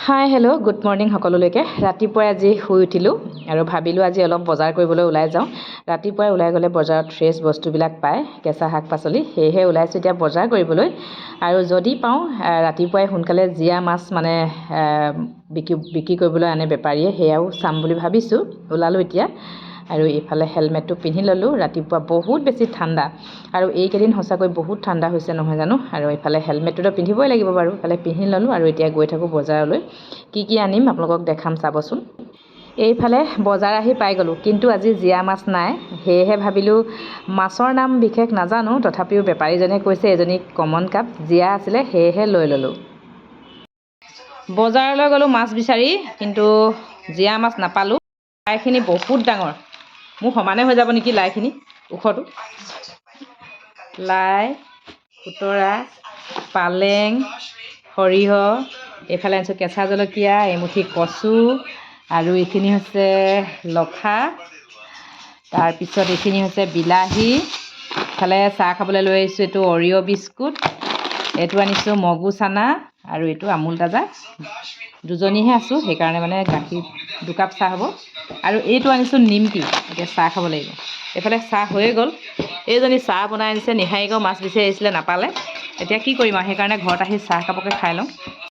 Hi hello' good morning সকলোলৈকে। ৰাতিপুৱাই আজি শুই উঠিলোঁ আৰু ভাবিলোঁ আজি অলপ বজাৰ কৰিবলৈ ওলাই যাওঁ। ৰাতিপুৱাই ওলাই গ'লে বজাৰত ফ্ৰেছ বস্তুবিলাক পায়, কেঁচা শাক পাচলি, সেয়েহে ওলাইছোঁ এতিয়া বজাৰ কৰিবলৈ। আৰু যদি পাওঁ ৰাতিপুৱাই সোনকালে জীয়া মাছ মানে বিক্ৰী কৰিবলৈ আনে বেপাৰীয়ে, সেয়াও চাম বুলি ভাবিছোঁ। ওলালোঁ এতিয়া আৰু এইফালে হেলমেটটো পিন্ধি ল'লোঁ। ৰাতিপুৱা বহুত বেছি ঠাণ্ডা আৰু এইকেইদিন সঁচাকৈ বহুত ঠাণ্ডা হৈছে নহয় জানো। আৰু এইফালে হেলমেটটোতো পিন্ধিবই লাগিব বাৰু, এইফালে পিন্ধি ল'লোঁ আৰু এতিয়া গৈ থাকোঁ বজাৰলৈ। কি আনিম আপোনালোকক দেখাম চাবচোন। এইফালে বজাৰ আহি পাই গ'লোঁ, কিন্তু আজি জীয়া মাছ নাই। সেয়েহে ভাবিলোঁ, মাছৰ নাম বিশেষ নাজানো, তথাপিও বেপাৰীজনে কৈছে এজনী কমন কাপ জীয়া আছিলে, সেয়েহে লৈ ল'লোঁ। বজাৰলৈ গ'লোঁ মাছ বিচাৰি, কিন্তু জীয়া মাছ নাপালোঁ। লাইখিনি বহুত ডাঙৰ, মোৰ সমানে হৈ যাব নেকি লাইখিনি, ওখটো। লাই, খুতৰা, পালেং, সৰিয়হ, এইফালে আনিছোঁ কেঁচা জলকীয়া, এমুঠি কচু, আৰু এইখিনি হৈছে লফা, তাৰপিছত এইখিনি হৈছে বিলাহী। ইফালে চাহ খাবলৈ লৈ আহিছোঁ, এইটো অৰিঅ' বিস্কুট, এইটো আনিছোঁ মগু চানা, আৰু এইটো আমুল তাজা। দুজনীহে আছোঁ, সেইকাৰণে মানে গাখীৰ 2 কাপ চাহ হ'ব। আৰু এইটো আনিছোঁ নিমকি, এতিয়া চাহ খাব লাগিব। এইফালে চাহ হৈয়ে গ'ল। এইজনী চাহ বনাই আনিছে, নিহাৰিকাও মাছ বিচাৰি আহিছিলে নাপালে। এতিয়া কি কৰিম আৰু, সেইকাৰণে ঘৰত আহি চাহ কাপকে খাই লওঁ।